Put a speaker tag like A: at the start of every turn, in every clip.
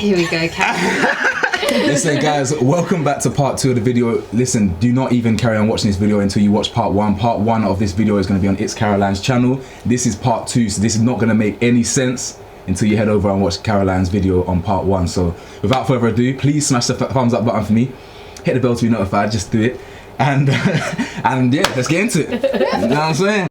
A: Here we go, Carolyn.
B: Listen, guys, welcome back to part 2 of the video. Listen, do not even carry on watching this video until you watch part 1. Part 1 of this video is going to be on It's Caroline's channel. This is part 2, so this is not going to make any sense until you head over and watch Caroline's video on part 1. So without further ado, please smash the thumbs up button for me. Hit the bell to be notified, just do it. And yeah, let's get into it. You know what I'm saying?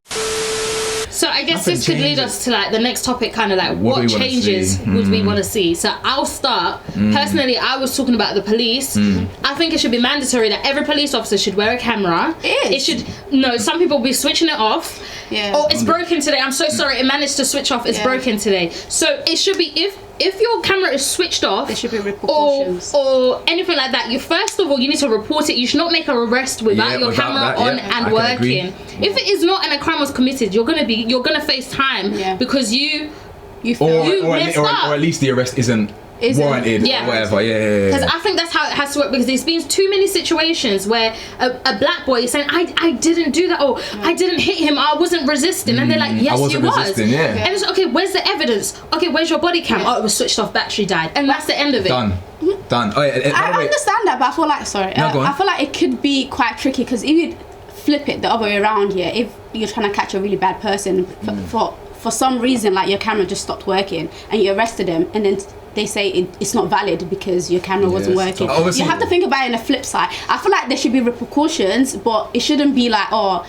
A: So I guess this could lead us to like the next topic, kind of like what changes would we want to see. So I'll start. Personally, I was talking about the police. I think it should be mandatory that every police officer should wear a camera. It should. No, some people will be switching it off.
C: Yeah.
A: Oh, it's broken today. I'm so sorry. It managed to switch off. It's broken today. So it should be if your camera is switched off,
C: there should be repercussions
A: or anything like that. You first of all, you need to report it. You should not make an arrest without your camera on and working. If it is not and a crime was committed, you're gonna face time because you messed up.
B: Or at least the arrest isn't warranted or whatever.
A: Because I think that's how it has to work, because there's been too many situations where a black boy is saying I didn't do that, I didn't hit him, I wasn't resisting, and they're like, yes, you was. And it's okay, where's the evidence? Okay, where's your body cam? Oh, it was switched off, battery died, and that's the end of it.
B: Done. Oh, yeah,
C: I understand that, but I feel like I feel like it could be quite tricky, because if you flip it the other way around here, if you're trying to catch a really bad person for some reason, like your camera just stopped working and you arrested him, and then they say it's not valid because your camera wasn't working. You have to think about it on the flip side. I feel like there should be repercussions, but it shouldn't be like, oh,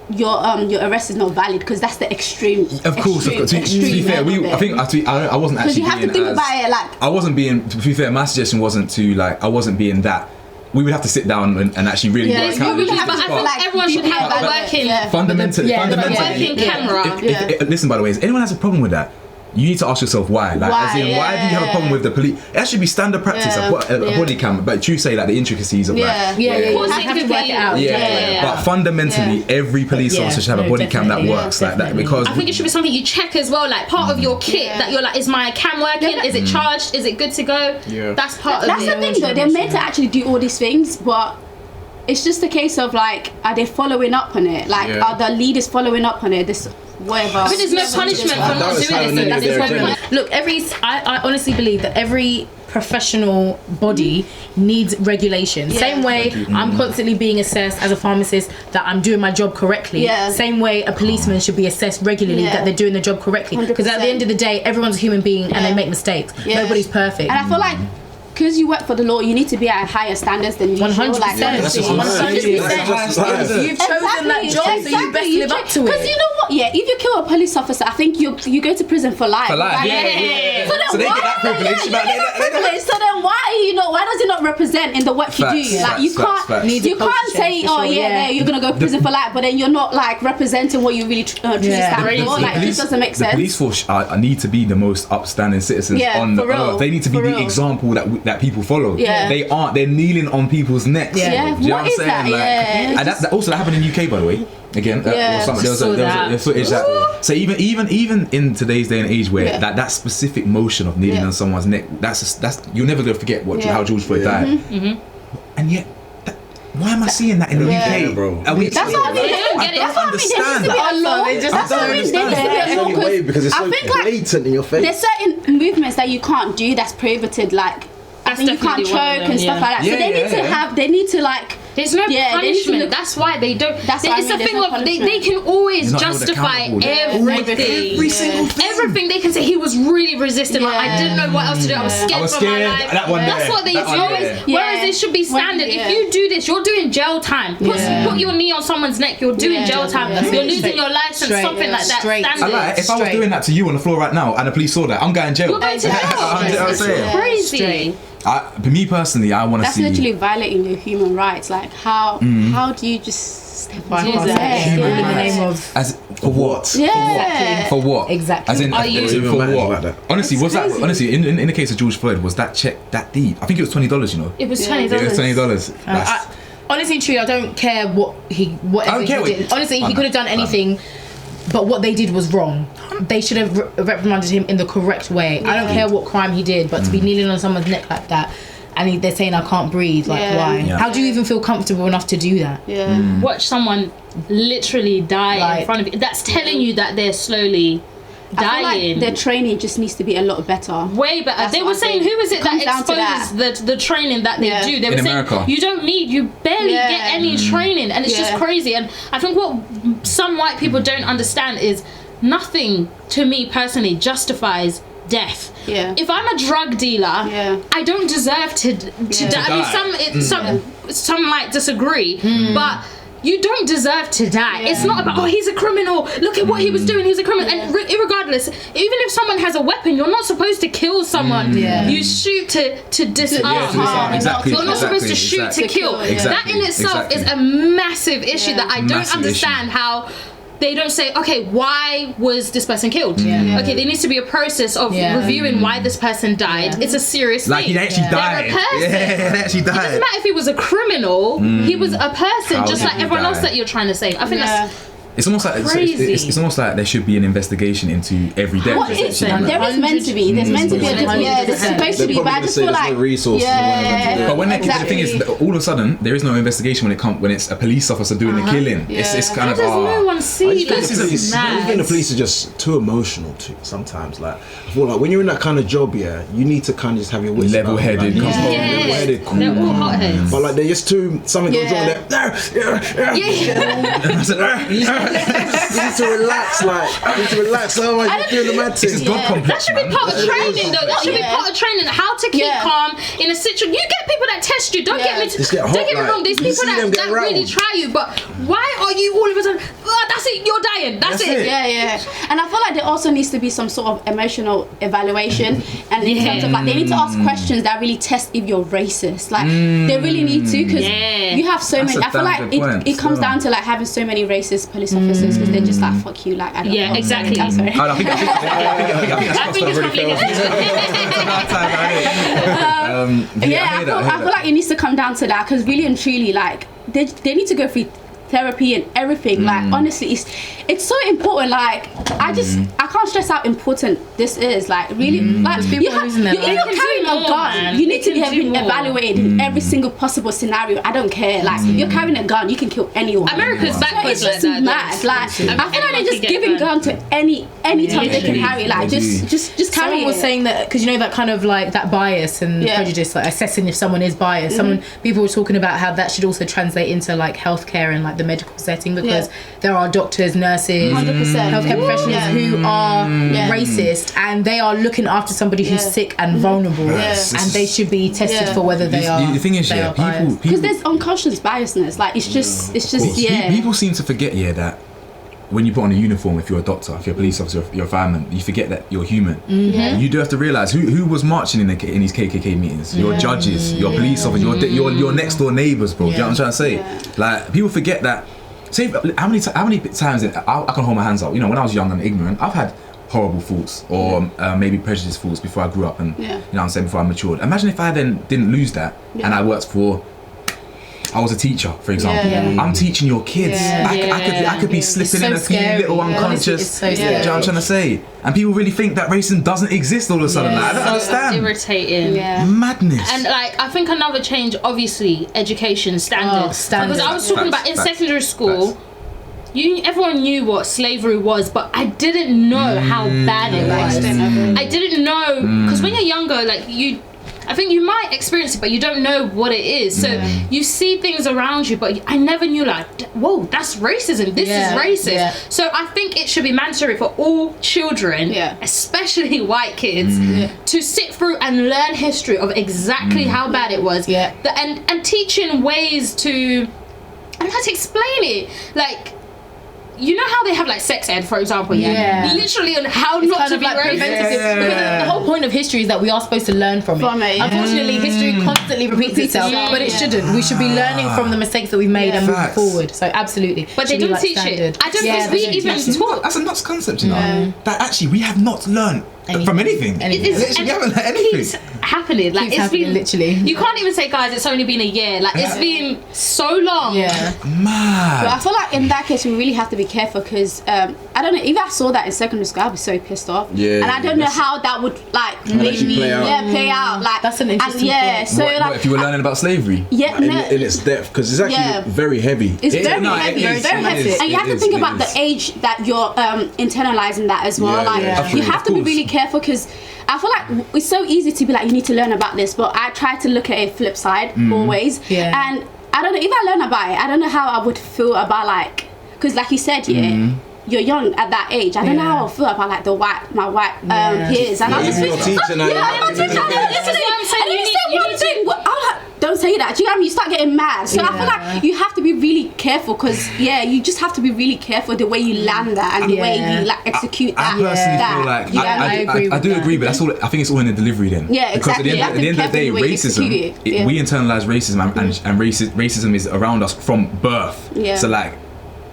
C: your arrest is not valid, because that's the extreme.
B: Of course. To be fair, I wasn't actually. Because
C: you have to think about it like.
B: I wasn't being. To be fair, my suggestion wasn't to like. I wasn't being that. We would have to sit down and actually really work out.
A: I feel like everyone should have a working.
B: Fundamentally,
A: working camera.
B: Listen, by the way, if anyone has a problem with that, you need to ask yourself why. Like, why do you have a problem with the police? It should be standard practice. A body camera, but you say like the intricacies of
A: Of course, they have to work it out.
B: But fundamentally, every police officer should have a body cam that works like that, because
A: I think it should be something you check as well, like part of your kit, that you're like, is my cam working? Is it charged? Is it good to go? That's part of
C: That's the thing though. They're meant to actually do all these things, but it's just a case of like, are they following up on it? Like, are the leaders following up on it? This whatever.
A: But there's no punishment for not doing this. That's the problem.
D: Look, I honestly believe that every professional body needs regulation. Same way I'm constantly being assessed as a pharmacist that I'm doing my job correctly. Same way a policeman should be assessed regularly that they're doing the job correctly. Because at the end of the day, everyone's a human being and they make mistakes. Nobody's perfect.
C: And I feel like, because you work for the law, you need to be at higher standards than usual.
D: 100%.
C: Like,
D: 100%. You've chosen that job, so you best live up to it.
C: Because you know what? Yeah, if you kill a police officer, I think you go to prison for life.
B: For life, So they get that privilege.
C: So then why does it not represent in the work you do? Like you can't say, you're gonna go to prison for life, but then you're not like representing what you really truly stand for. Like this doesn't make sense.
B: The police force need to be the most upstanding citizens on the earth. They need to be the example that people follow. They aren't. They're kneeling on people's necks. Do you know what I'm saying? And that also happened in UK, by the way. Again, there was a footage that. So even in today's day and age, where that specific motion of kneeling on someone's neck, that's you're never gonna forget how George Floyd died. And yet, why am I seeing that in the UK, bro?
C: That's what I mean.
B: I don't understand.
C: That's what I mean.
E: Because it's so blatant in your face.
C: There's certain movements that you can't do that's prohibited, like I think you can't choke and stuff like that. So they need to like.
A: There's no punishment. That's why they don't. It's the thing of they can always justify everything.
B: Every single thing.
A: Everything they can say. He was really resisting. Like I didn't know what else to do. I was scared for my life. That's what they do. Whereas it should be standard. If you do this, you're doing jail time. Put your knee on someone's neck. You're doing jail time. You're losing your license. Something like that. Standard.
B: If I was doing that to you on the floor right now and the police saw that, I'm going jail.
A: You're going to jail. It's crazy.
B: Me personally, I want to see.
C: That's literally violating your human rights. Like how do you just step on that
D: in the name of
B: for what? For what?
D: Exactly.
B: As in, for what? Honestly, was that honestly in the case of George Floyd, was that check that deep? I think it was $20. You know,
A: it was $20.
B: It was $20.
D: Honestly, true. I don't care whatever he did. Honestly, he could have done anything. But what they did was wrong. They should have reprimanded him in the correct way. I don't care what crime he did, but to be kneeling on someone's neck like that, and they're saying I can't breathe, like why? How do you even feel comfortable enough to do that?
A: Watch someone literally die in front of you. That's telling you that they're slowly
C: I feel like their training just needs to be a lot better.
A: Way better. That's they were saying, who is it that exposes the training that they do? They were saying, you barely get any training, and it's just crazy. And I think what some white people don't understand is nothing, to me personally, justifies death. If I'm a drug dealer, I don't deserve to die. I mean, some might disagree, but you don't deserve to die. It's not about, he's a criminal, look at what he was doing, he's a criminal. And regardless, even if someone has a weapon, you're not supposed to kill someone. You shoot to disarm.
B: Exactly.
A: You're not supposed to shoot to kill. That in itself is a massive issue that I don't understand how they don't say, okay, why was this person killed? Okay, there needs to be a process of reviewing why this person died. It's a serious thing.
B: Like, he actually died.
A: They actually died. It doesn't matter if he was a criminal, he was a person, just like everyone else that you're trying to save. I think that's
B: it's almost like it's almost like there should be an investigation into every death.
C: What is there? There is meant to be. There's meant to be. There's supposed to be. But I just feel like
E: no resources.
B: But when the thing is, all of a sudden there is no investigation when it's a police officer doing the killing. It's kind of
A: no one see this.
E: I think the police are just too emotional sometimes. Like, I feel like when you're in that kind of job, you need to kind of just have your wits
B: level-headed,
A: level-headed, cool. They're all hotheads.
E: But like they're just too. Something goes wrong. You need to relax, Oh, you're doing the mad thing.
A: That should be part of training, though. That should be part of training. How to keep calm in a situation. You get people that test you. Don't get me wrong. There's people that really try you. But why are you all of a sudden? Oh, that's it. You're dying. That's it.
C: And I feel like there also needs to be some sort of emotional evaluation, and in terms of like they need to ask questions that really test if you're racist. Like they really need to, because you have so many. I feel like it comes down to like having so many racist police officers, because they're just like, fuck you, like I don't know.
A: Exactly.
B: I think it's probably
C: I feel like it needs to come down to that, because really and truly, like they need to go through therapy and everything. Like honestly, it's so important. Like I can't stress how important this is. Like really, like if you're carrying a gun, you need to be evaluated in every single possible scenario. I don't care. Like you're carrying a gun, you can kill anyone.
A: America's backwards
C: like that. Mad. Like I feel like they're just giving gun to any time they can carry. Like just carry.
D: Someone was saying that, because you know that kind of like that bias and prejudice, like assessing if someone is biased. People were talking about how that should also translate into like healthcare and like the medical setting, because there are doctors, nurses,
C: 100%.
D: healthcare professionals who are racist, and they are looking after somebody who's sick and vulnerable, and they should be tested for whether they are.
B: The thing is, people,
C: because there's unconscious biasness. Like it's just
B: people seem to forget that when you put on a uniform, if you're a doctor, if you're a police officer, if you're a fireman, you forget that you're human. You do have to realise who was marching in these KKK meetings. Your judges, your police officers, your next door neighbours, bro. Do you know what I'm trying to say? Like people forget that. Say how many times I can hold my hands up. You know, when I was young and ignorant, I've had horrible thoughts or maybe prejudiced thoughts before I grew up, and you know what I'm saying, before I matured. Imagine if I then didn't lose that and I worked I was a teacher, for example. I'm teaching your kids. I could be slipping in a few little unconscious. Do you know what I'm trying to say? And people really think that racism doesn't exist all of a sudden. Like, I don't understand.
A: Irritating.
B: Madness.
A: And like, I think another change, obviously, education standards. Because I was talking about in secondary school. Everyone knew what slavery was, but I didn't know how bad it was. I didn't know, because when you're younger, like I think you might experience it, but you don't know what it is. So you see things around you, but I never knew, like, whoa, that's racism. This is racist. So I think it should be mandatory for all children, especially white kids, to sit through and learn history of exactly how bad it was. And teaching ways to, I don't know how to explain it. Like, you know how they have like sex ed, for example, literally on how it's not to be racist.
D: The whole point of history is that we are supposed to learn from it. Unfortunately, history constantly repeats itself, but it shouldn't. We should be learning from the mistakes that we've made and moving forward. So absolutely.
A: But they don't teach it. I don't think we even taught.
B: That's a nuts concept, you know. That actually we have not learned from anything. We haven't learned anything.
A: Keeps happening. Like it's been
D: literally.
A: You can't even say, guys, it's only been a year. Like it's been so long.
B: Mad.
C: But I feel like in that case we really have to be careful, because I don't know, if I saw that in secondary school, I'd be so pissed off. Yeah. And I don't know how that would like make me play out. Like
D: that's an interesting
C: point. So
B: what, if you were learning about slavery?
C: Yeah,
E: in its depth, because it's actually very heavy.
C: It's very heavy. And you have to think about the age that you're internalizing that as well. You have to be really careful, because I feel like it's so easy to be like, you need to learn about this, but I try to look at a flip side always. Yeah. And I don't know, if I learn about it, I don't know how I would feel about like, because like you said, you're young at that age. I don't know how I feel about like my white peers, and I'm just thinking, don't say that. Do you know what I mean? You start getting mad. So I feel like you have to be really careful, because you just have to be really careful the way you land that and the way you like execute that.
B: I personally feel like I do agree, but that's all. I think it's all in the delivery then.
C: Yeah, exactly.
B: Because at the end of the day, racism, we internalize racism, and racism is around us from birth. Yeah. So like,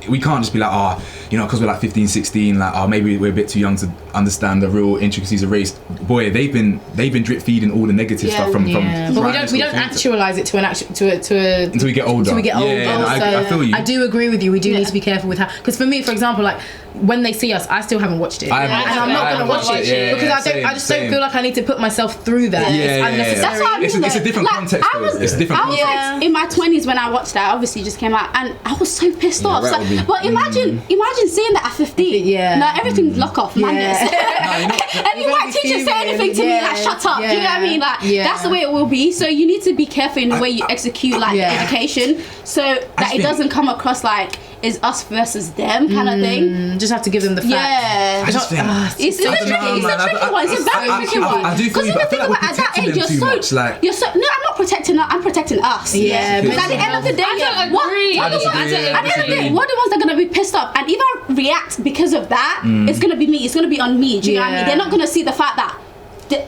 B: we can't just be like, because we're like 15, 16, like, maybe we're a bit too young to understand the real intricacies of race. Boy, they've been drip feeding all the negative stuff from.
D: But we don't actualize it
B: until we get older.
D: I feel you. I do agree with you. We do need to be careful with how, because for me, for example, like when they see us, I still haven't watched it, and I'm not going to watch it because I just don't feel like I need to put myself through that. It's unnecessary.
C: That's what I mean.
B: It's a different context. It's a different context.
C: I was in my 20s when I watched that. Obviously, just came out, and I was so pissed off. But imagine seeing that at 15. No, everything's lock off, madness. Any white teacher say anything to me, like, shut up. Do you know what I mean? Like, that's the way it will be. So you need to be careful in the way you execute like education, so that it doesn't come across like it's us versus them kind of thing.
D: Just have to give them the facts.
B: I just think
C: it's a tricky one. It's a very tricky one.
B: I do feel you, but I feel like at that age
C: you're so. No, I'm not protecting her. I'm protecting us.
D: Yeah,
C: because at the end of the day,
A: I don't agree.
C: At the end of the day, we're the ones that are gonna be pissed off, and if I react because of that, it's gonna be me. It's gonna be on me. Do you know what I mean? They're not gonna see the fact that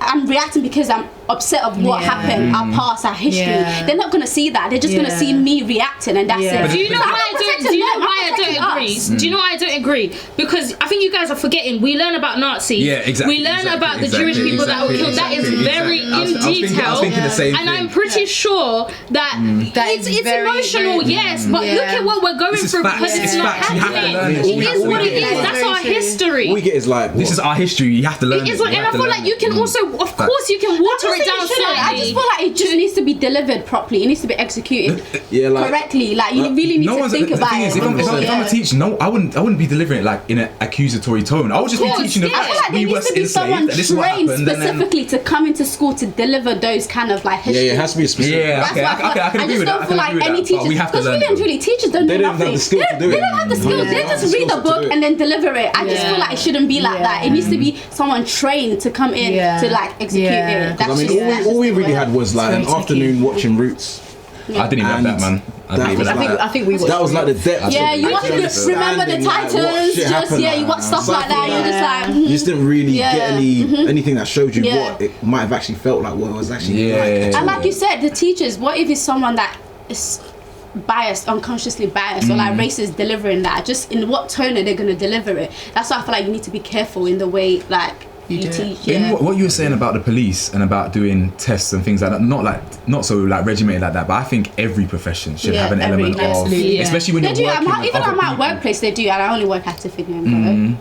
C: I'm reacting because I'm upset of what happened, our past, our history. They're not gonna see that. They're just gonna see me reacting, and that's it.
A: Do you know why I don't agree? Do you know why I don't agree? Because I think you guys are forgetting. We learn about Nazis.
B: Yeah, exactly.
A: We learn about the Jewish people that were killed. That is very in detail. And I'm pretty sure that it's emotional, yes, but look at what we're going through because it's not happening. It is what it is. That's our history.
E: All we get is like,
B: this is our history. You have to learn it.
A: And I feel like you can also, of course, you can water it down slightly.
C: I just feel like it just needs to be delivered properly. It needs to be executed correctly. Like, you really need to think about it.
B: If I'm a teacher, I wouldn't be delivering it like in an accusatory tone. I would just be teaching them.
C: I feel like there needs to be someone trained specifically to come into school to deliver those kind of like history.
E: Yeah, it has to be a specific.
B: Yeah, okay, I can agree with that.
C: I just don't feel like any teachers, because really and truly, teachers don't do nothing. They don't have the skills. They just read the book and then deliver it. I just feel like it shouldn't be like that. It needs to be someone trained to come in to like execute it.
E: I mean, all we really had was like an afternoon watching Roots.
B: I didn't even have that, man.
D: I think we watched.
E: That was like the depth.
C: Yeah, you want to remember the Titans. You watch stuff like that. You're just like.
E: You just didn't really get anything that showed you what it might have actually felt like. What it was actually like.
C: And like you said, the teachers. What if it's someone that is biased, unconsciously biased, or like racist delivering that? Just in what tone are they going to deliver it? That's why I feel like you need to be careful in the way like. You teach,
B: what you were saying about the police and about doing tests and things like that, not so like regimented like that, but I think every profession should have an element of, especially when you're working with
C: even
B: other
C: at my workplace they do, and I only work actively even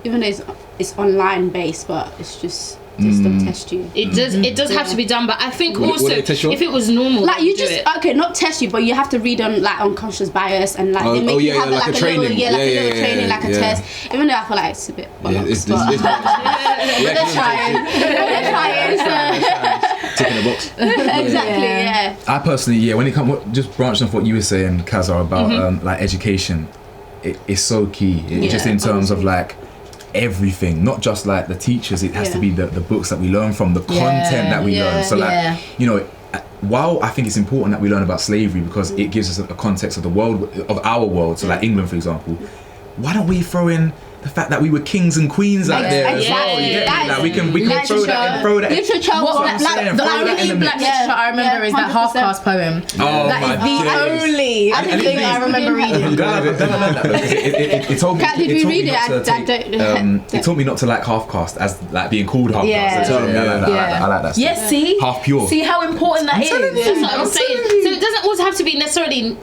C: though it's online based, but it's just don't test you.
A: It does have to be done, but I think also if it was normal,
C: like you just not test you, but you have to read on like unconscious bias and like they make you have like a training, training, like a test. Even though I feel like it's a bit bollocks, but they're trying.
E: Ticking the box.
C: Exactly.
B: I personally, when it comes, just branching off what you were saying, Kazar, about like education, it's so key. Just in terms of like everything, not just like the teachers, it has to be the books that we learn from, the content that we learn. So like, while I think it's important that we learn about slavery because it gives us a context of the world, of our world, so like England for example, why don't we throw in the fact that we were kings and queens out there as well? You get me? Like we can throw that in.
C: Literature.
D: The only black literature I remember is that half-caste poem. That is the only thing I remember reading.
B: It told me.
C: Did we read it?
B: It taught me not to like half-caste as like being called half-caste. I like that.
D: Yes, see?
B: Half pure.
D: See how important that is?
A: That's what I'm saying. So it doesn't always have to be necessarily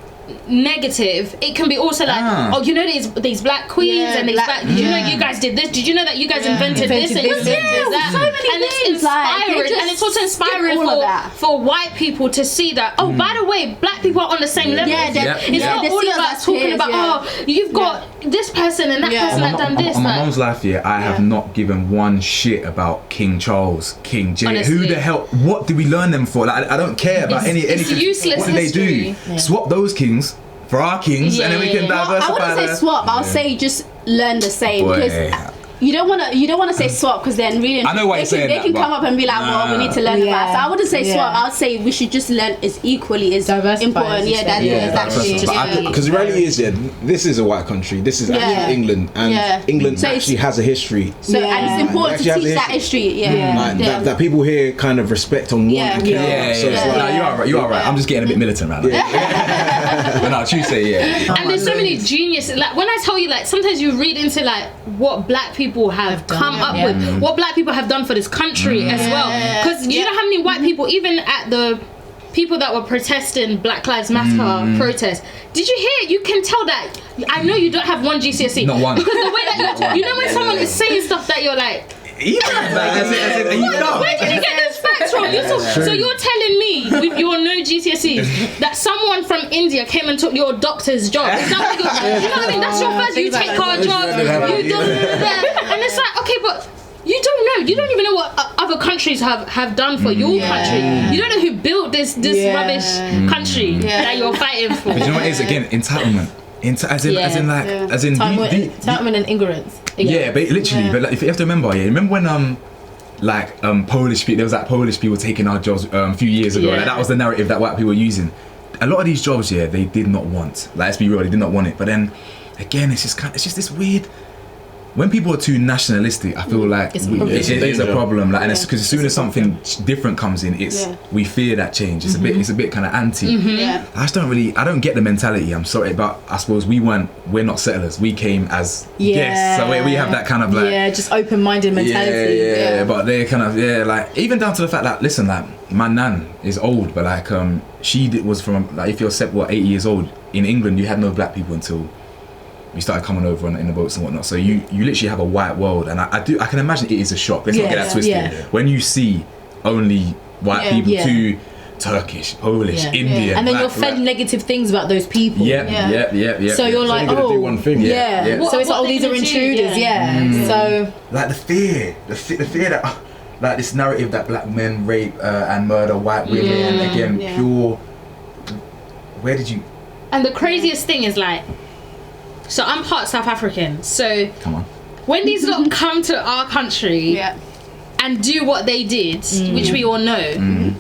A: negative, it can be also like, oh, you know these black queens and these black, did you know you guys did this? Did you know that you guys invented this and invented that?
C: So many
A: and
C: things,
A: it's inspiring, and it's also inspiring for white people to see that, oh, by the way, black people are on the same level. It's not all about talking about, oh, you've got this person and that person that done this.
B: On my mom's life, I have not given one shit about King Charles, King James. Honestly. Who the hell? What do we learn them for? Like, I don't care about anything.
A: It's useless.
B: What do they do? Swap those kings for our kings, and then we can diversify.
C: I wouldn't say swap. I'll say just learn the same, because you don't want to say swap, because then really
B: I know why
C: they can come up and be like, well, we need to learn about. So I wouldn't say swap. I would say we should just learn as equally as important.
E: Because the reality is, this is a white country. This is actually England, and England actually has a history.
C: So and it's important to teach that history.
E: That people here kind of respect and want.
B: You are right. I'm just getting a bit militant right now. But no, Tuesday,
A: And there's so many geniuses. Like, when I tell you, like, sometimes you read into like what black people have come up with, what black people have done for this country as well. Because you know how many white people, even at the people that were protesting Black Lives Matter protest, did you hear? You can tell that. I know you don't have one GCSE.
B: Not one.
A: Because the way that you know when someone is saying stuff that you're like, where did you get those facts from? So you're telling me with your no GCSEs that someone from India came and took your doctor's job? Is that what you know what I mean? That's your first. You take our job. You do that, and it's like, okay, but you don't know. You don't even know what other countries have done for your country. You don't know who built this rubbish country that you're fighting for.
B: But you know what it is, again? Entitlement.
D: Entitlement and ignorance.
B: Yeah, but literally. But like, if you have to remember, remember when Polish people, there was that Polish people taking our jobs a few years ago. Like, that was the narrative that white people were using. A lot of these jobs, they did not want. Like, let's be real, they did not want it. But then, again, it's just this weird. When people are too nationalistic, I feel like it is a problem. Like, and it's because as soon as something different comes in, we fear that change. It's a bit kind of anti. I don't get the mentality. I'm sorry, but I suppose we're not settlers. We came as guests, so we have that kind of like
D: just open-minded mentality.
B: But they're kind of like, even down to the fact that, listen, like, my nan is old, but like she was from, like, if you're 8 years old in England, you had no black people until we started coming over in the boats and whatnot. So you literally have a white world, and I can imagine it is a shock. Let's not get that twisted. When you see only white people to Turkish, Polish, Indian,
D: and then you're fed negative things about those people. So you're like,
E: do one thing.
D: So it's like, these are intruders. So
B: like the fear that like this narrative that black men rape and murder white women, again, pure. Where did you?
A: And the craziest thing is, like, so I'm part South African, so
B: come on,
A: when these lot come to our country and do what they did, which we all know,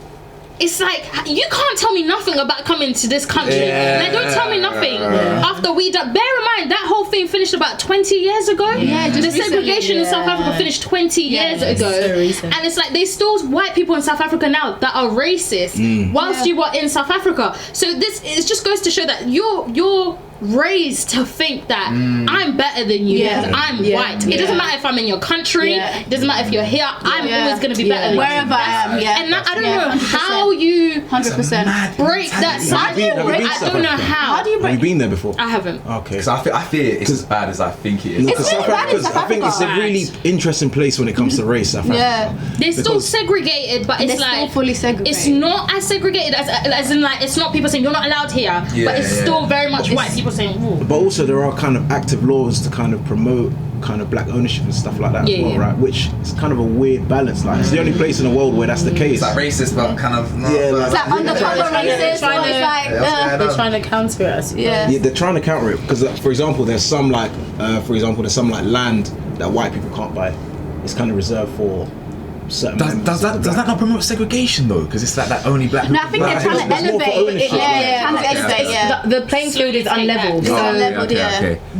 A: it's like, you can't tell me nothing about coming to this country. Like, don't tell me nothing after we done. Bear in mind, that whole thing finished about 20 years ago. The segregation in South Africa finished 20 years ago. So and it's like, there's still white people in South Africa now that are racist whilst you were in South Africa. So it just goes to show that you're raised to think that I'm better than you because I'm white. It doesn't matter if I'm in your country. It doesn't matter if you're here. I'm always going to be better than
C: wherever I am.
A: And that, I don't know how you
C: 100%
A: break that.
C: How do you break?
A: I don't know how.
C: How do you break?
E: Have you been there before?
A: I haven't.
E: Okay.
B: Because I fear it's as bad as I think it is.
C: It's really bad in South
E: I think it's a really interesting place when it comes to race. South Africa.
A: They're still segregated, but it's like
C: still fully segregated.
A: It's not as segregated as in, like, it's not people saying you're not allowed here, but it's still very much white people saying. Ooh.
E: But also there are kind of active laws to kind of promote kind of black ownership and stuff like that as well, right? Which is kind of a weird balance. Like, it's the only place in the world where that's the case.
B: It's like racist, but kind of not.
C: It's like undercover racist.
D: They're trying to counter it.
E: Yeah, they're trying to counter it because, for example, there's some like land that white people can't buy. It's kind of reserved for certain.
B: Does that not promote segregation though? Because it's like that only black.
C: No, I think they're trying to elevate it.
D: The playing field is unleveled.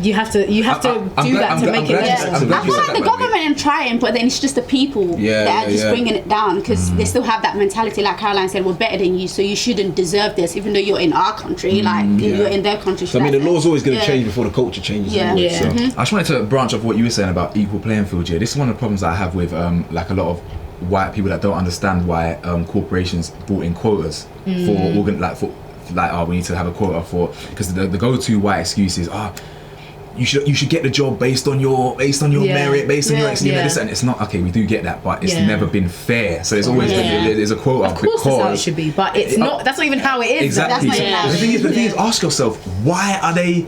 D: You have to do that to make it.
C: I feel like the government are trying, but then it's just the people that are just bringing it down because they still have that mentality. Like Caroline said, we're better than you, so you shouldn't deserve this, even though you're in our country. Like you're in their country.
E: So, I mean, the law's always going to change before the culture changes.
B: I just wanted to branch off what you were saying about equal playing field. This is one of the problems that I have with like a lot of like, oh, we need to have a quota for, because the go-to white excuse is, you should get the job based on your merit, based on your experience, and it's not, okay, we do get that, but it's never been fair. So there's always there's a quota.
D: Of course, that's how it should be, but it's not. That's not even how it is.
B: Exactly.
D: That's
B: the thing is, ask yourself, why are they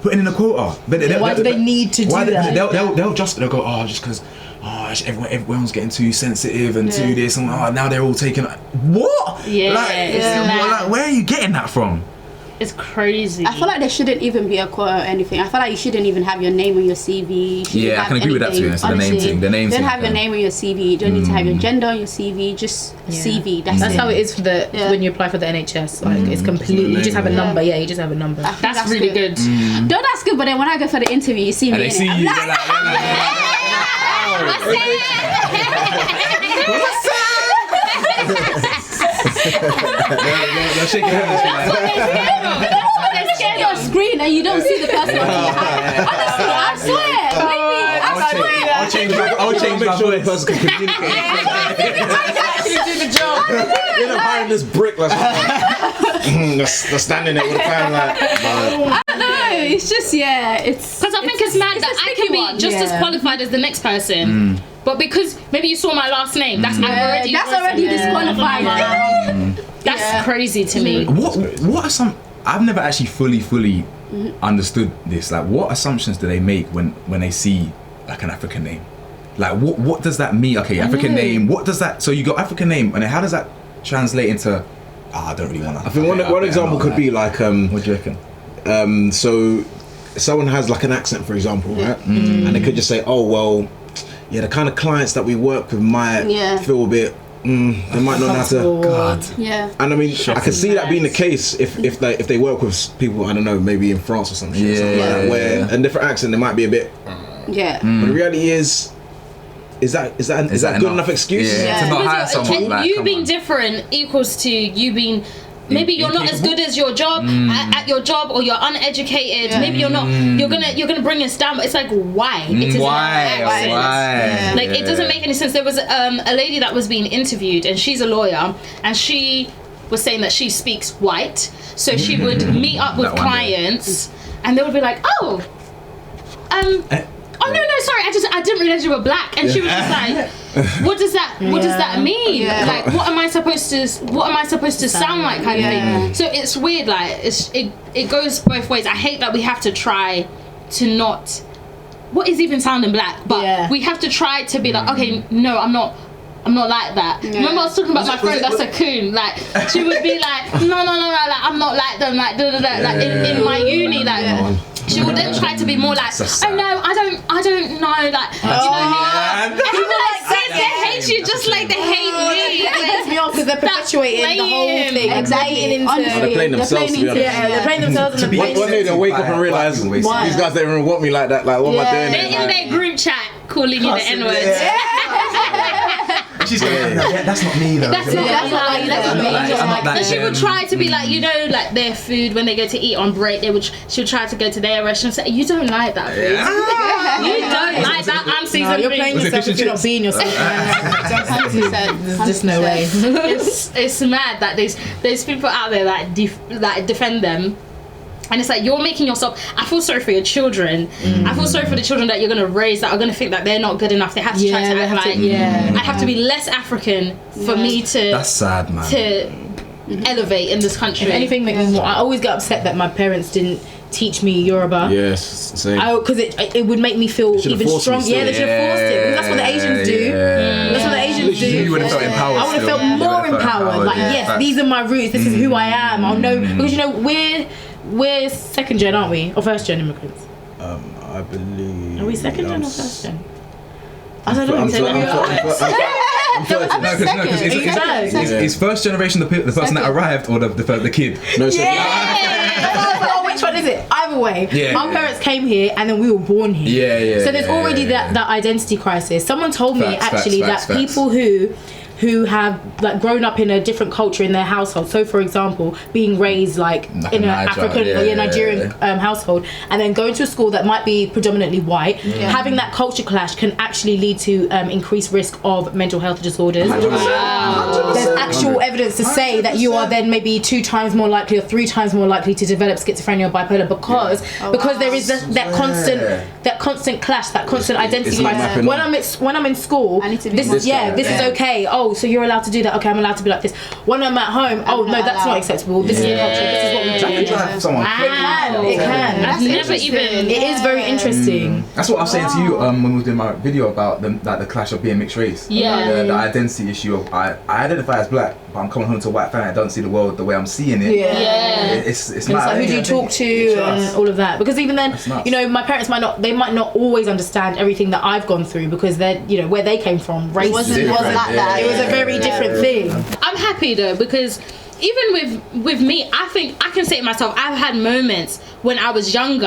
B: putting in a quota?
D: Why do they need to do that?
B: They'll go, just because. Everyone's getting too sensitive and too this, and now they're all taking. What? Like, where are you getting that from?
A: It's crazy.
C: I feel like there shouldn't even be a quota or anything. I feel like you shouldn't even have your name on your CV.
B: I can agree with that too. It's the name thing. Don't
C: have your name on your CV. You don't need to have your gender on your CV. Just CV. That's
D: how it is for when you apply for the NHS. Like it's completely. You just have a number. Yeah, you just have a number.
A: That's really good.
C: No, that's good. But then when I go for the interview, you see me.
B: And they see you. They're shaking hands.
C: They're scared of screen and you don't see the person. Honestly, I swear.
B: I'll change my voice.
E: The person can communicate.
D: Actually do the job.
E: You're not hiring this brick. They're standing there with a fan like.
C: I don't know. It's just it's
A: because I think it's mad that I can be just as qualified as the next person, but because maybe you saw my last name, that's already
C: disqualified.
A: That's crazy to me.
B: What are some? I've never actually fully understood this. Like, what assumptions do they make when they see like an African name? Like, what does that mean? Okay, African name. What does that? So you got African name, and how does that translate into? I don't really want to.
E: I think one example could be like.
B: What do you reckon?
E: So someone has like an accent, for example, right? And they could just say, oh well, the kind of clients that we work with might feel a bit they might not have to.
B: God.
C: Yeah.
E: And I mean, I can see that being the case if they work with people, I don't know, maybe in France or something like that, where a different accent they might be a bit.
C: Yeah.
E: But the reality is that good enough excuse?
B: To not hire someone like
A: you being different equals to you being. Maybe you're not as good as your job at your job, or you're uneducated. Maybe you're not. You're gonna bring us down. But it's like, why? It
B: Why?
A: Like it doesn't make any sense. There was a lady that was being interviewed, and she's a lawyer, and she was saying that she speaks white, so she would meet up with clients, and they would be like, oh no, sorry, I didn't realize you were black, and she was just like, what does that mean? Like, what am I supposed to sound like, kind of thing. So it's weird, like it goes both ways. I hate that we have to try to not, what is even sounding black, but we have to try to be like, okay, no, I'm not like that. Remember I was talking about my friend that's a coon, like she would be like, no, like I'm not like them, like like in my uni, like she would then try to be more like, oh no, I don't know, like, you know what I mean? People like they hate you just like they hate me.
D: It pisses me off because they're perpetuating the whole thing.
C: Exactly.
E: They're playing themselves.
D: They're playing themselves.
E: One day they'll wake up and realise these guys don't even want me like that. Like, what am I doing?
A: They're in their group chat calling you the N-word.
B: She's going, that's not me though.
A: That's not me. And she would try to be like, you know, like their food when they go to eat on break, she would try to go to their restaurant and say, you don't like that food. You don't like that unseasoned food.
D: You're playing yourself if you're not being yourself. There's just no way.
A: It's mad that there's people out there that defend them. And it's like, you're making yourself. I feel sorry for your children. I feel sorry for the children that you're going to raise that are going to think that they're not good enough. They have to try to act like. I have to be less African for me to.
B: That's sad, man.
A: To elevate in this country.
D: If anything, makes me more. I always get upset that my parents didn't teach me Yoruba.
E: Yes, same.
D: Because it would make me feel even stronger. Yeah, they should have forced it. Because that's what the Asians do. That's what the Asians do.
B: You would have felt empowered.
D: I would have felt more empowered. Like, yes, these are my roots. This is who I am. I'll know. Because, you know, we're second gen, aren't we? Or first gen immigrants?
E: I believe.
D: Are we second gen or first gen? I don't know. I'm
B: 30. No, because it's first generation the person that arrived or the kid?
E: No, so
D: Oh, which one is it? I other way. Our parents came here and then we were born here. So there's already that identity crisis. Someone told me that people who have like grown up in a different culture in their household, so for example being raised like in an African or Nigerian household, and then going to a school that might be predominantly white, having that culture clash can actually lead to increased risk of mental health disorders. There's actual evidence to say that you are then maybe 2 times more likely or 3 times more likely to develop schizophrenia or bipolar because there is that constant clash, that constant identity crisis. When I'm in school, this is okay. Oh, so you're allowed to do that. Okay, I'm allowed to be like this. When I'm at home, oh no, that's not acceptable. This is the culture. This is what we do. It can.
A: I've never even.
D: It is very interesting.
B: That's what I was saying to you when we were doing my video about the clash of being mixed race.
A: Yeah.
B: The identity issue of I identify as black, but I'm coming home to a white family. I don't see the world the way I'm seeing it. It's
D: like who do you talk to and all of that. Because even then, you know, my parents might not always understand everything that I've gone through because they're, you know, where they came from, race wasn't like that. It was a very different thing.
A: I'm happy though because even with me, I think I can say it myself. I've had moments when I was younger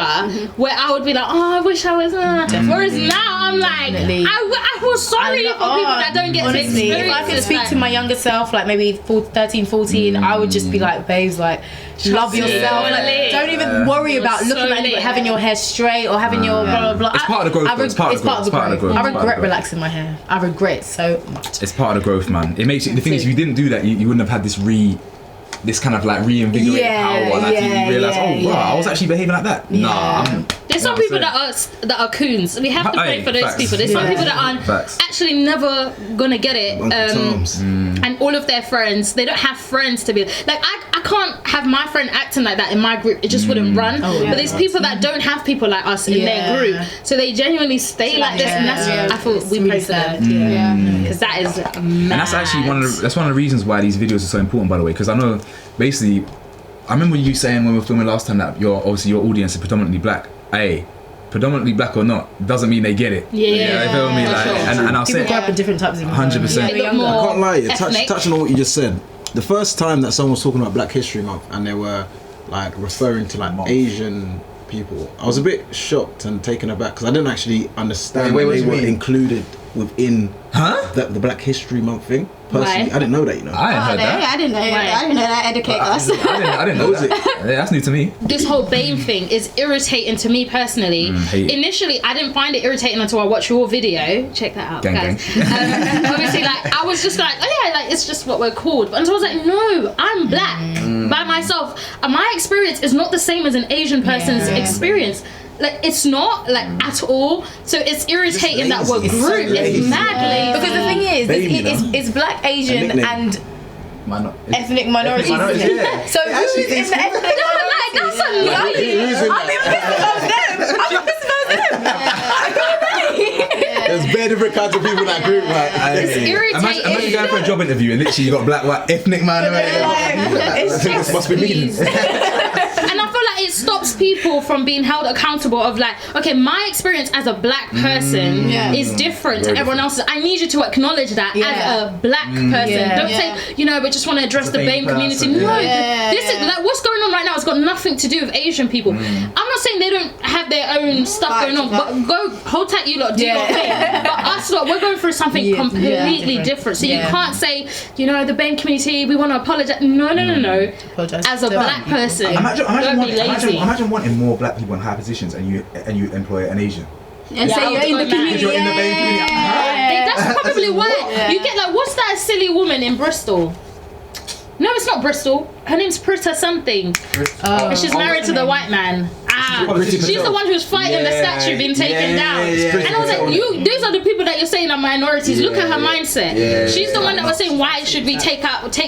A: where I would be like, oh, I wish I was. Whereas now I'm like, I feel sorry for people that don't get to experience.
D: If I could speak to my younger self, like maybe 13, 14, I would just be like, babes, like, love yourself. Like, don't even worry about looking at anybody, having your hair straight or having your blah blah blah.
B: It's part of the growth. It's part of the growth.
D: I regret relaxing my hair. I regret so much.
B: It's part of the growth, man. It makes you. The thing is, if you didn't do that, you wouldn't have had this kind of like reinvigorated power, and you realise, I was actually behaving like that.
A: There's some people that are coons. We have to pray for those people. There's some people that aren't actually never gonna get it. And all of their friends, they don't have friends to be like. I can't have my friend acting like that in my group. It just wouldn't run. But there's people that don't have people like us in their group, so they genuinely stay like this. And that's I thought we pray for them. Because that is mad.
B: And that's actually one of the reasons why these videos are so important, by the way. Because I know basically, I remember you saying when we were filming last time that your audience is predominantly black. Hey, predominantly black or not doesn't mean they get it. You feel me? Like, and I'll say
D: people grow up in different types of
B: 100%.
E: I can't lie. Touching on what you just said, the first time that someone was talking about Black History Month and they were like referring to like Asian people, I was a bit shocked and taken aback because I didn't actually understand they were included within the Black History Month thing. Personally, I didn't know that, you know.
C: I didn't know that. Educate us.
B: I didn't know that. That's new to me.
A: This whole BAME thing is irritating to me personally. Initially, I didn't find it irritating until I watched your video. Check that out, guys. Obviously, like I was just like, oh yeah, like it's just what we're called. But until I was like, no, I'm black by myself. And my experience is not the same as an Asian person's experience. Like it's not like at all, so it's irritating that we're group. It's mad lazy.
D: Because the thing is, it's black, Asian, and ethnic minorities. So who's in the ethnic minorities?
A: That's a lie.
D: I'm not pissed about them.
E: There's very different kinds of people in that group. Like,
A: it's irritating.
B: Imagine going for a job interview and literally you got black, white, ethnic minority.
E: This must be me.
A: And I feel like it stops people from being held accountable of like, okay, my experience as a black person is different to everyone else's. I need you to acknowledge that as a black person. Don't say, you know, we just want to address the BAME community. No, this is like what's going on right now has got nothing to do with Asian people. I'm not saying they don't have their own stuff going on, but go hold tight, you lot, do your thing. But us lot, we're going through something completely different. So you can't say, you know, the BAME community, we want to apologize. No. As a black person,
B: imagine wanting more black people in high positions and you employ an Asian.
C: And say you're in the community.
B: You're in the BAME community.
A: That's probably why you get like, what's that silly woman in Bristol? No, it's not Bristol. Her name's Prita something. And she's married to the white man. She's the one who's fighting the statue being taken down. And I was like, these are the people that you're saying are minorities. Look at her mindset. She's the one that was saying, why should we take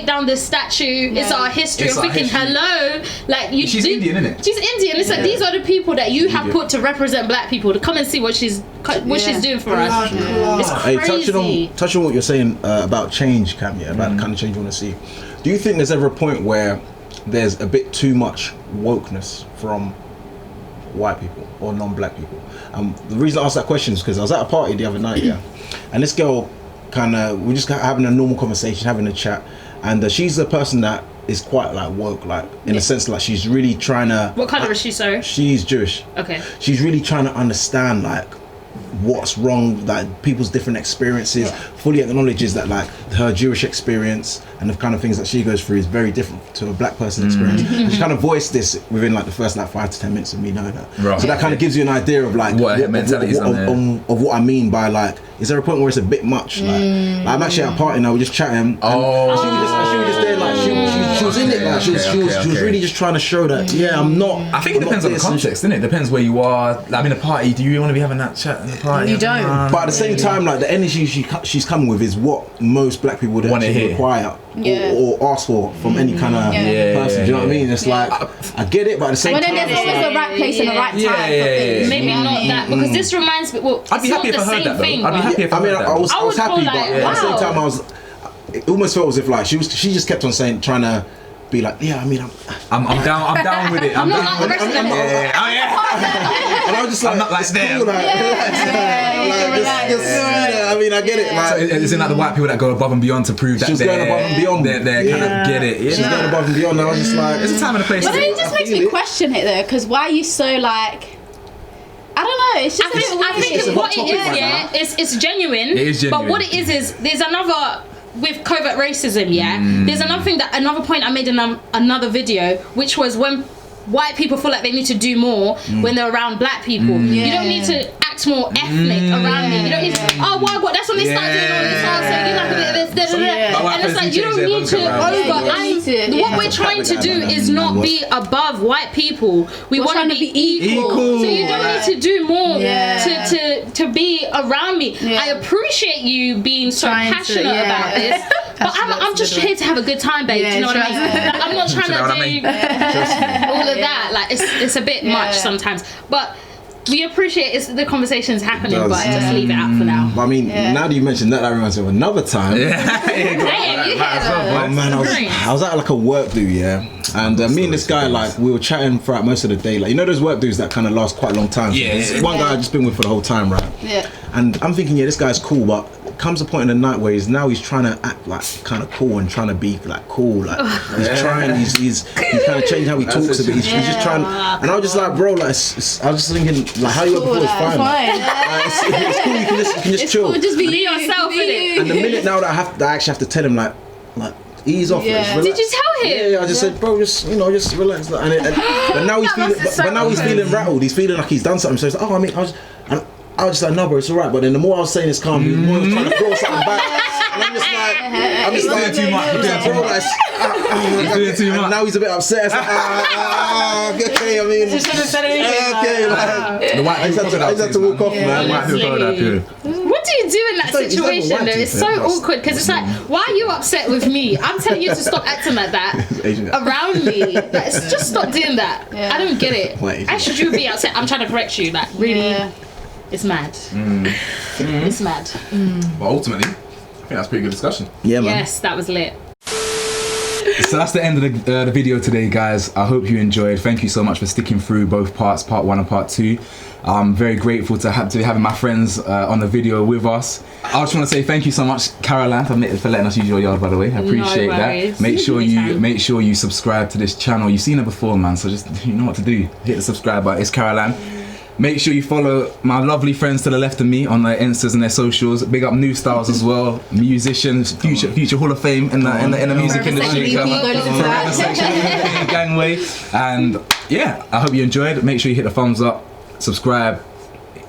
A: down this statue? It's our history. I'm thinking, hello, like
B: she's Indian, isn't it?
A: She's Indian. It's like these are the people that you have put to represent black people to come and see what she's doing for us. It's crazy.
E: Hey, touching on what you're saying about change, Cam, about the kind of change you want to see. Do you think there's ever a point where there's a bit too much wokeness from white people or non-black people? The reason I asked that question is because I was at a party the other night, and this girl we're just having a normal conversation, having a chat, and she's the person that is quite like woke, like in a sense, like she's really trying to.
A: What colour is she? Sorry.
E: She's Jewish.
A: Okay.
E: She's really trying to understand like what's wrong, like people's different experiences. Fully acknowledges that like her Jewish experience and the kind of things that she goes through is very different to a black person's experience. And she kind of voiced this within like the first like 5 to 10 minutes of me knowing her. Right. So that kind of gives you an idea of like
B: what
E: what I mean by like, is there a point where it's a bit much? Like I'm actually at a party now, we're just chatting. And she was just there, like she was in it, like she was really just trying to show that I'm not.
B: I think it depends on the context, doesn't it? Depends where you are. Like, in a party, do you really want to be having that chat in the party?
D: You don't.
E: But at the same time, like the energy she's coming with is what most black people would actually require or ask for from any kind of person. Do you know what I mean? It's like I get it, but at the same time,
C: there's always the right place and the right time for things.
A: Maybe not that, because this reminds me. Well,
B: I'd be happy if I heard that. I'd be happy if I heard that.
E: I was happy, but at the same time, it almost felt as if like she just kept on saying, trying to be like, I'm down with it. I'm down with it. And I was just like, I'm not like them. Cool, I mean, I get it. Like,
B: so isn't that the white people that go above and beyond to prove that
E: she's going above and beyond?
B: They kind of get it.
E: She's going above and beyond. And I was just like,
B: there's a time and a place.
C: But then it just makes me question it though, because why are you so like? I don't know. It's just.
A: I think what it is, it's genuine. It is genuine. But what it is there's another. With covert racism, there's another point I made in another video, which was when white people feel like they need to do more when they're around black people. You don't need to act more ethnic around me. You don't need to, that's when they start doing all this, so you like a bit of this, and it's like, you don't need to what we're trying to do is not be above white people. We're want to be equal. So you don't need to do more to be around me. I appreciate you being so passionate about this. But I'm just here to have a good time, babe. Do you know what I mean? Like, I'm not trying to do all of that. Like it's a bit much sometimes. But we appreciate the conversations happening, but just leave it out for now.
E: But I mean, now that you mentioned that reminds me of another time. I was at like a work do, and me and this guy, like, we were chatting throughout most of the day. Like, you know those work do's that kind of last quite a long time. One guy I've just been with for the whole time, right? And I'm thinking, this guy's cool, but comes a point in the night where he's trying to act like kind of cool and trying to be like cool, like he's kind of changing how he talks a bit. He's just trying, and I was just like, bro, like I was just thinking, like, how you were before is fine. It's cool. You can just chill.
C: Cool, just be yourself in it.
E: And the minute now that I actually have to tell him like ease off.
A: Did you tell him?
E: Yeah, I just said, bro, just relax. But now he's feeling rattled. He's feeling like he's done something. So he's like, I was just like, no, bro, it's alright. But then the more I was saying it's calm, the more I was trying to throw something back. And I'm just like,
B: too much. You're doing too much.
E: And now he's a bit upset. It's like, okay, I mean,
D: you shouldn't have said anything.
E: Okay, I just had to walk off, man.
A: What do you do in that situation though? It's so awkward because it's like, why are you upset with me? I'm telling you to stop acting like that around me. Like, just stop doing that. I don't get it. Why should you be upset? I'm trying to correct you. Like, really, it's mad. It's mad.
B: But ultimately, I think that's a pretty good discussion.
E: Yeah, man.
A: Yes, that was lit.
B: So that's the end of the video today, guys. I hope you enjoyed. Thank you so much for sticking through both parts, part 1 and part 2. I'm very grateful to having my friends on the video with us. I just want to say thank you so much, Carolyn, for letting us use your yard, by the way. I appreciate that. Make sure you subscribe to this channel. You've seen her before, man, so just, you know what to do. Hit the subscribe button. It's Carolyn. Make sure you follow my lovely friends to the left of me on their Instas and their socials. Big up New Styles as well, musicians, future Hall of Fame in the music industry. Forever Section Gangway. And yeah, I hope you enjoyed. Make sure you hit the thumbs up, subscribe,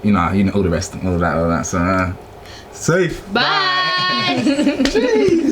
B: you know all the rest, all that. So safe.
A: Bye.